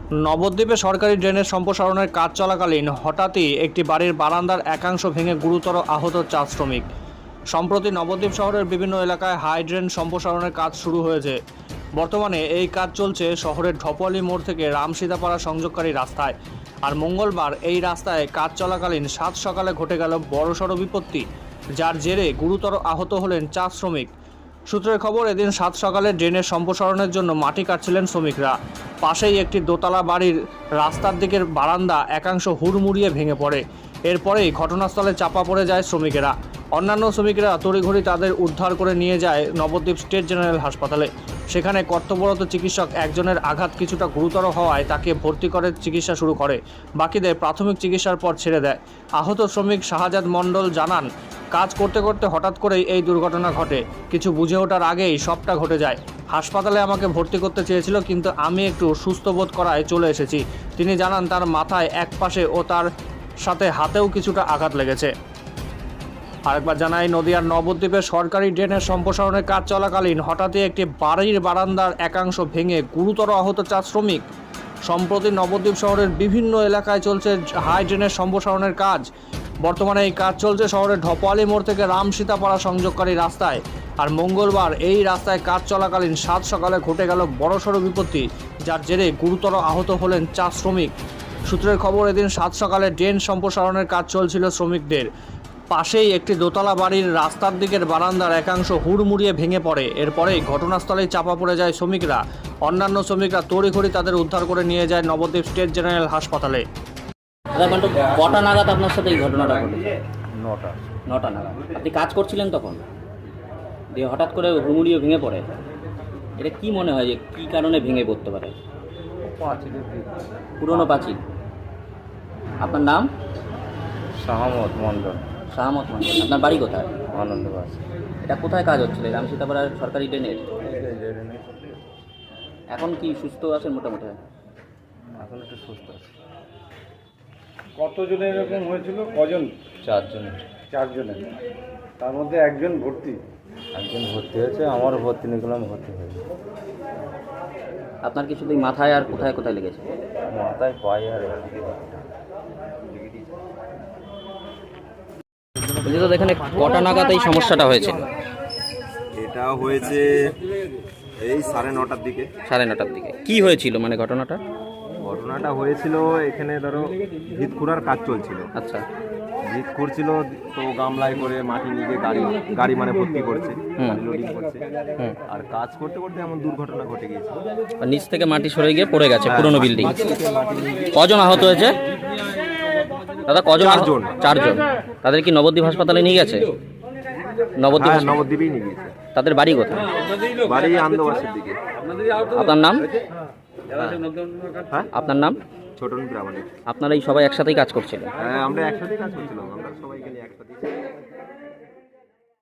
নবদ্বীপে সরকারি ড্রেনের সম্প্রসারণের কাজ চলাকালীন হঠাৎই একটি বাড়ির বারান্দার একাংশ ভেঙে গুরুতর আহত 4 শ্রমিক। সম্প্রতি নবদ্বীপ শহরের বিভিন্ন এলাকায় হাই ড্রেন সম্প্রসারণের কাজ শুরু হয়েছে। বর্তমানে এই কাজ চলছে শহরের ঢপওয়ালি মোড় থেকে রামসীতাপাড়া সংযোগকারী রাস্তায়। আর মঙ্গলবার এই রাস্তায় কাজ চলাকালীন 7 সকালে ঘটে গেল বড়সড় বিপত্তি, যার জেরে গুরুতর আহত হলেন 4 শ্রমিক। সূত্রের খবর, এদিন 7 সকালে ড্রেনের সম্প্রসারণের জন্য মাটি কাটছিলেন শ্রমিকরা। পাশেই একটি দোতলা বাড়ির রাস্তার দিকের বারান্দা একাংশ হুড়মুড়িয়ে ভেঙে পড়ে। এরপরেই ঘটনাস্থলে চাপা পড়ে যায় শ্রমিকেরা। অন্যান্য শ্রমিকেরা তড়িঘড়ি তাদের উদ্ধার করে নিয়ে যায় নবদ্বীপ স্টেট জেনারেল হাসপাতালে। সেখানে কর্তব্যরত চিকিৎসক একজনের আঘাত কিছুটা গুরুতর হওয়ায় তাকে ভর্তি করে চিকিৎসা শুরু করে, বাকিদের প্রাথমিক চিকিৎসার পর ছেড়ে দেয়। আহত শ্রমিক শাহজাদ মণ্ডল জানান, কাজ করতে করতে হঠাৎ করেই এই দুর্ঘটনা ঘটে। কিছু বুঝে ওঠার আগেই সবটা ঘটে যায়। হাসপাতালে আমাকে ভর্তি করতে চেয়েছিল, কিন্তু আমি একটু সুস্থ বোধ করায় চলে এসেছি। তিনি জানান, তার মাথায় এক পাশে ও তার সাথে হাতেও কিছুটা আঘাত লেগেছে। আরেকবার জানাই, নদিয়ার নবদ্বীপে সরকারি ড্রেনের সম্প্রসারণের কাজ চলাকালীন হঠাৎই একটি বাড়ির বারান্দার একাংশ ভেঙে গুরুতর আহত 4 শ্রমিক। সম্প্রতি নবদ্বীপ শহরের বিভিন্ন এলাকায় চলছে হাই ড্রেনের সম্প্রসারণের কাজ। বর্তমানে এই কাজ চলছে শহরের ঢপওয়ালি মোড় থেকে রামসীতাপাড়া সংযোগকারী রাস্তায়। আর মঙ্গলবার এই রাস্তায় কাজ চলাকালীন 7 সকালে ঘটে গেল বড়সড় বিপত্তি, যার জেরে গুরুতর আহত হলেন 4 শ্রমিক। সূত্রের খবর, এদিন 7 সকালে ড্রেন সম্প্রসারণের কাজ চলছিল শ্রমিকদের। পাশেই একটি দোতলা বাড়ির রাস্তার দিকের বারান্দার একাংশ হুড়মুড়িয়ে ভেঙে পড়ে। এরপরেই ঘটনাস্থলেই চাপা পড়ে যায় শ্রমিকরা। অন্যান্য শ্রমিকরা তড়িঘড়ি তাদের উদ্ধার করে নিয়ে যায় নবদ্বীপ স্টেট জেনারেল হাসপাতালে। কটা নাগাদ আপনার সাথে এই ঘটনাটা ঘটেছে? 9টা নাগাদ। আপনি কাজ করছিলেন তখন, দিয়ে হঠাৎ করে হুড়মুড়িয়ে ভেঙে পড়ে। এটা কি মনে হয় যে কী কারণে ভেঙে পড়তে পারে? পুরনো পাঁচিল। আপনার নাম? শাহমত মণ্ডল। আপনার বাড়ি কোথায়? আনন্দবাস। এটা কোথায় কাজ হচ্ছিল? রামসীতাপাড়ার সরকারি ড্রেনের। এখন কি সুস্থ আছেন মোটামুটি? এখন একটু সুস্থ আছে। কতজনের এরকম হয়েছিল? কজন? 4 জনের। 4 জনের, তার মধ্যে একজন ভর্তি হয়েছে, আমারও ভর্তি নিয়েছিলাম, ভর্তি হয়েছে। আপনার কি শুধু মাথায় আর কোথায় কোথায় লেগেছে? মাথায়, পায়ে আর বলছি তো, এখানে কটা নাগাদ এই সমস্যাটা হয়েছিল? এটা হয়েছে এই 9:30টার দিকে। 9:30টার দিকে। কি হয়েছিল মানে ঘটনাটা? ঘটনাটা হয়েছিল, এখানে ধরো ভিত খুঁড়ার কাজ চলছিল। আচ্ছা। ভিত খুঁড়ছিল তো গামলায় করে মাটি নিয়ে গাড়ি মানে ভর্তি করছে, লোডিং করছে। আর কাজ করতে করতে এমন দুর্ঘটনা ঘটে গিয়েছে, নিচ থেকে মাটি সরে গিয়ে পড়ে গেছে পুরনো বিল্ডিং। কজন আহত হয়েছে দাদা? কজন? 4 জন। তাদের কি নবদ্বীপ হাসপাতালে নিয়ে গেছে? নবদ্বীপেই নিয়ে গিয়েছে। তাদের বাড়ি কোথায়? বাড়ি আনন্দবাসের দিকে। আপনার নাম? হ্যাঁ, আপনার নাম? ছোটন প্রামাণিক। আপনারা এই সবাই একসাথেই কাজ করছিলেন? হ্যাঁ, আমরা একসাথেই কাজ করছিলাম, আমরা সবাইকে নিয়ে একসাথেই।